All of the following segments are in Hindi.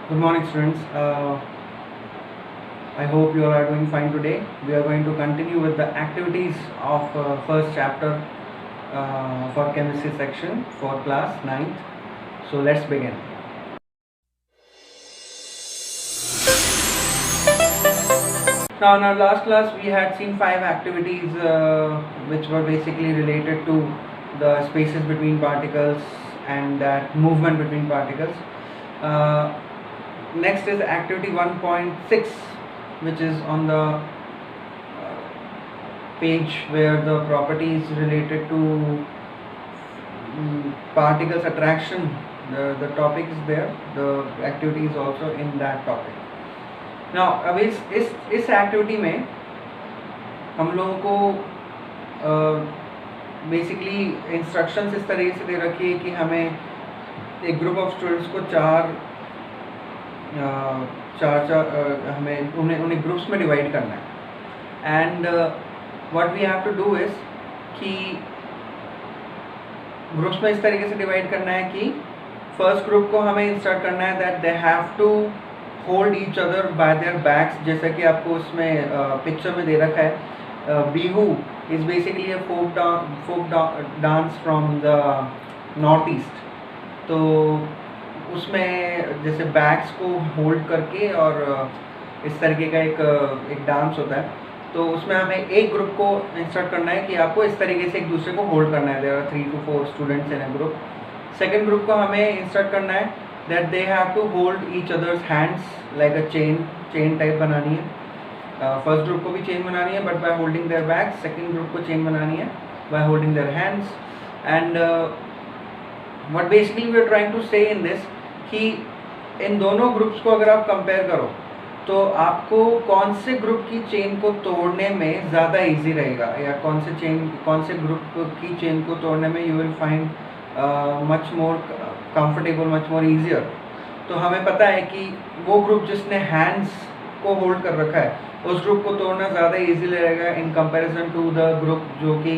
Good morning, students. I hope you are doing fine today. We are going to continue with the activities of first chapter for chemistry section for class 9th. So let's begin. Now, in our last class, we had seen 5 activities which were basically related to the spaces between particles and that movement between particles. Next is activity 1.6, which is on the page where the properties related to particles attraction, the topic is there, the activity is also in that topic. Now अब इस एक्टिविटी में हम लोगों को बेसिकली इंस्ट्रक्शंस इस तरीके से दे रखी है कि हमें एक ग्रुप ऑफ स्टूडेंट्स को हमें उन्हें ग्रुप्स में डिवाइड करना है and what we have to do is कि ग्रुप्स में इस तरीके से डिवाइड करना है कि फर्स्ट ग्रुप को हमें इंस्ट्रक्ट करना है that they have to hold each other by their backs, जैसा कि आपको उसमें पिक्चर में दे रखा है. Bihu is basically a folk dance from the north east. तो उसमें जैसे बैक्स को होल्ड करके और इस तरीके का एक डांस होता है. तो उसमें हमें एक ग्रुप को इंस्ट्रक्ट करना है कि आपको इस तरीके से एक दूसरे को होल्ड करना है. There are 3 to 4 students in a group. Second group को हमें इंस्ट्रक्ट करना है that they have to hold each others hands like a chain type बनानी है. फर्स्ट ग्रुप को भी चेन बनानी है but by holding their backs. Second group को चेन बनानी है by holding their hands. And what basically we are trying to say in this कि इन दोनों ग्रुप्स को अगर आप कंपेयर करो तो आपको कौन से ग्रुप की चेन को तोड़ने में ज़्यादा इजी रहेगा, या कौन से ग्रुप की चेन को तोड़ने में you will find much more comfortable, much more easier. तो हमें पता है कि वो ग्रुप जिसने हैंड्स को होल्ड कर रखा है उस ग्रुप को तोड़ना ज़्यादा ईजी रहेगा in comparison to the group जो कि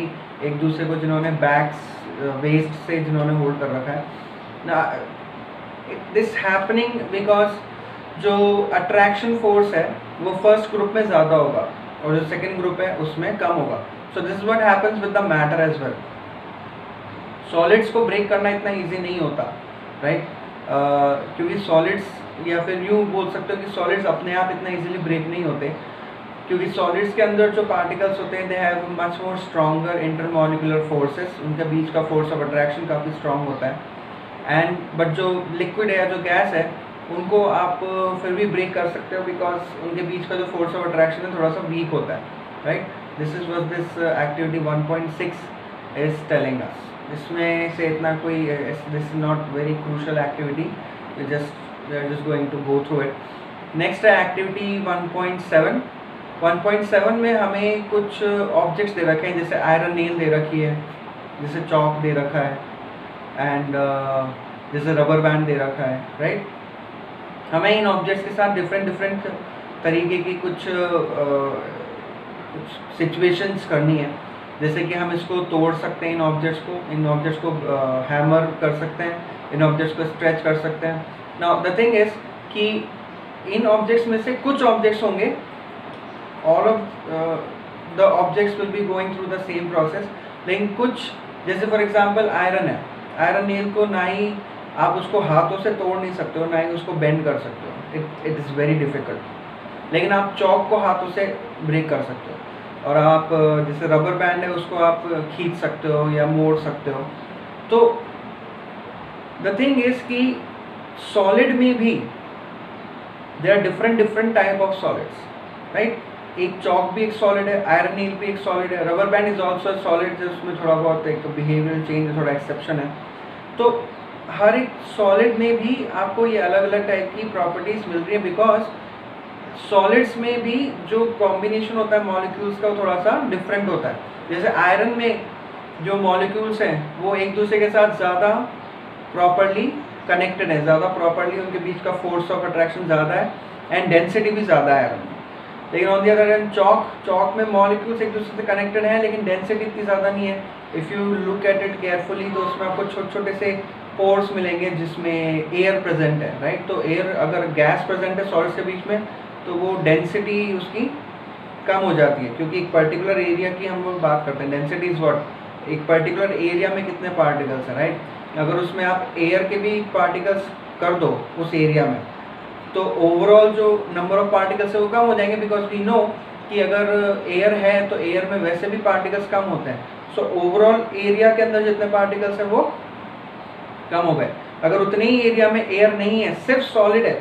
एक दूसरे को जिन्होंने बैक्स वेस्ट से जिन्होंने होल्ड कर रखा है. दिस हैपनिंग बिकॉज जो अट्रैक्शन फोर्स है वो फर्स्ट ग्रुप में ज़्यादा होगा और जो सेकेंड ग्रुप है उसमें कम होगा. So this is what happens with the matter as well. Solids को ब्रेक करना इतना इजी नहीं होता, राइट? क्योंकि सॉलिड्स, या फिर यूँ बोल सकते हो कि सॉलिड्स अपने आप इतना इजीली ब्रेक नहीं होते, क्योंकि सॉलिड्स के अंदर जो पार्टिकल्स होते हैं they have much more stronger intermolecular forces. उनके बीच का फोर्स ऑफ अट्रैक्शन काफ़ी स्ट्रॉन्ग होता है. एंड बट जो लिक्विड है, जो गैस है, उनको आप फिर भी ब्रेक कर सकते हो बिकॉज उनके बीच का जो फोर्स ऑफ अट्रैक्शन है थोड़ा सा वीक होता है, right? This is what this activity 1.6 is telling us. इसमें से इतना कोई, this is not very crucial activity, we are just going to go through it. Next है एक्टिविटी 1.7. 1.7 में हमें कुछ ऑब्जेक्ट्स दे रखे हैं, जैसे आयरन नेल दे रखी है, जैसे चॉक दे रखा है, एंड जैसे रबर बैंड दे रखा है, राइट? हमें इन ऑब्जेक्ट्स के साथ डिफरेंट तरीके की कुछ सिचुएशंस करनी है. जैसे कि हम इसको तोड़ सकते हैं, इन ऑब्जेक्ट्स को हैमर कर सकते हैं, इन ऑब्जेक्ट्स को स्ट्रेच कर सकते हैं. नाउ द थिंग इज कि इन ऑब्जेक्ट्स में से कुछ ऑब्जेक्ट्स होंगे, all of the objects will be going through the same process, लेकिन कुछ, जैसे फॉर एग्जांपल आयरन है, आयरन नेल को ना ही आप उसको हाथों से तोड़ नहीं सकते हो, ना ही उसको बेंड कर सकते हो. It is very difficult. लेकिन आप चॉक को हाथों से ब्रेक कर सकते हो, और आप जैसे रबर बैंड है उसको आप खींच सकते हो या मोड़ सकते हो. तो द थिंग इज़ कि सॉलिड में भी there are different type of solids, right? एक चॉक भी एक सॉलिड है, आयरन नील भी एक सॉलिड है, rubber band is also solid, जिसमें थोड़ा बहुत एक बिहेवियरल चेंज, थोड़ा एक्सेप्शन है. तो हर एक सॉलिड में भी आपको ये अलग अलग टाइप की प्रॉपर्टीज मिल रही है, बिकॉज सॉलिड्स में भी जो कॉम्बिनेशन होता है मॉलिक्यूल्स का वो थोड़ा सा डिफरेंट होता है. जैसे आयरन में जो मॉलिक्यूल्स हैं वो एक दूसरे के साथ ज़्यादा प्रॉपरली कनेक्टेड है, ज़्यादा प्रॉपरली उनके बीच का फोर्स ऑफ अट्रैक्शन ज़्यादा है, एंड डेंसिटी भी ज़्यादा है आयरन में. लेकिन on the other hand chalk में मॉलिक्यूल्स एक दूसरे से कनेक्टेड हैं लेकिन डेंसिटी इतनी ज़्यादा नहीं है. If you look at it carefully तो उसमें आपको छोटे छोटे से पोर्स मिलेंगे जिसमें एयर प्रेजेंट है, राइट। तो एयर अगर गैस प्रेजेंट है सॉलिड्स के बीच में तो वो डेंसिटी उसकी कम हो जाती है, क्योंकि एक पर्टिकुलर एरिया की हम लोग बात करते हैं। डेंसिटी इज व्हाट, एक पर्टिकुलर एरिया में कितने पार्टिकल्स हैं, राइट। अगर उसमें आप एयर के भी पार्टिकल्स कर दो उस एरिया में तो ओवरऑल जो नंबर ऑफ पार्टिकल्स है वो कम हो जाएंगे, बिकॉज वी नो कि अगर एयर है तो एयर में वैसे भी पार्टिकल्स कम होते हैं। सो ओवरऑल एरिया के अंदर जितने पार्टिकल्स हैं वो कम हो गए। अगर उतने ही एरिया में एयर नहीं है, सिर्फ सॉलिड है,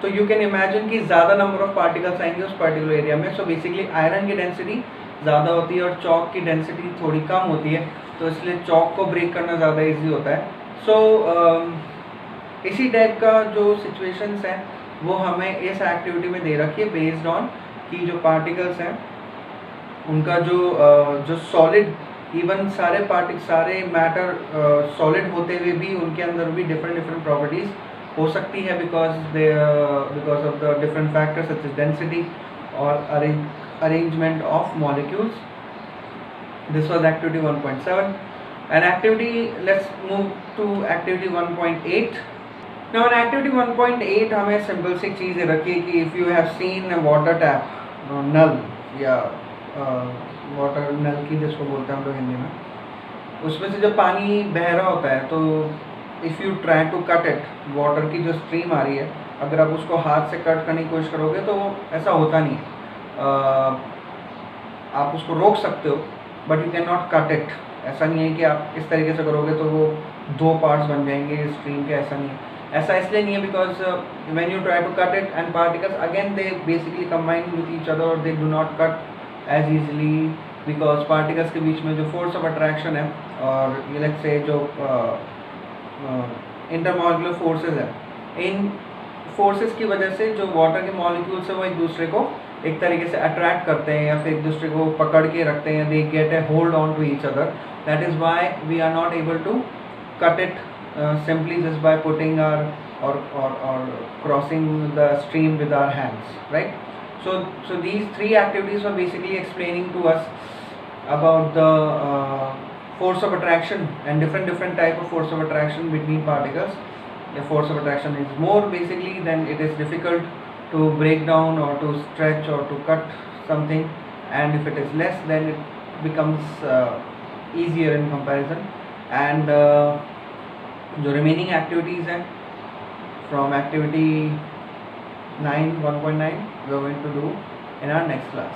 तो यू कैन इमेजिन कि ज़्यादा नंबर ऑफ पार्टिकल्स आएंगे उस पर्टिकुलर एरिया में। सो बेसिकली आयरन की डेंसिटी ज़्यादा होती है और चॉक की डेंसिटी थोड़ी कम होती है, तो इसलिए चॉक को ब्रेक करना ज़्यादा ईजी होता है। सो इसी टाइप का जो सिचुएशंस हैं वो हमें इस एक्टिविटी में दे रखी है, बेस्ड ऑन कि जो पार्टिकल्स हैं उनका जो सॉलिड, इवन सारे मैटर सॉलिड होते हुए भी उनके अंदर भी डिफरेंट प्रॉपर्टीज़ हो सकती है, because of the different factors such as density और arrangement of molecules. This was activity 1.7 and activity, let's move to activity 1.8. Now in activity 1.8 हमें सिंपल सी चीज़ रखी है कि if you have seen water tap, नल या वाटर नल की जिसको बोलते हैं हम लोग हिंदी में, उसमें से जब पानी बह रहा होता है तो if you try to cut it, water की जो स्ट्रीम आ रही है अगर आप उसको हाथ से कट करने की कोशिश करोगे तो ऐसा होता नहीं है। आप उसको रोक सकते हो but you can not cut it. ऐसा नहीं है कि आप इस तरीके से करोगे तो वो दो पार्ट्स बन जाएंगे स्ट्रीम के, ऐसा नहीं है। ऐसा इसलिए नहीं है because when you try to cut it and particles again they basically combine with each other और they do not cut as easily, because particles के बीच में जो फोर्स ऑफ अट्रैक्शन है और लेट्स से जो इंटरमॉलिक्यूलर फोर्सेस है, इन फोर्सेस की वजह से जो वाटर के मॉलिक्यूल्स है वो एक दूसरे को एक तरीके से अट्रैक्ट करते हैं या फिर एक दूसरे को पकड़ के रखते हैं, they get a hold on to each other. That is why we are not able to cut it simply just by putting our or crossing the stream with our hands, right? So these three activities were basically explaining to us about the force of attraction and different type of force of attraction between particles. The force of attraction is more basically, then it is difficult to break down or to stretch or to cut something, and if it is less then it becomes easier in comparison. And जो रिमेनिंग एक्टिविटीज़ हैं from activity 1.9 we are going to do in our next class.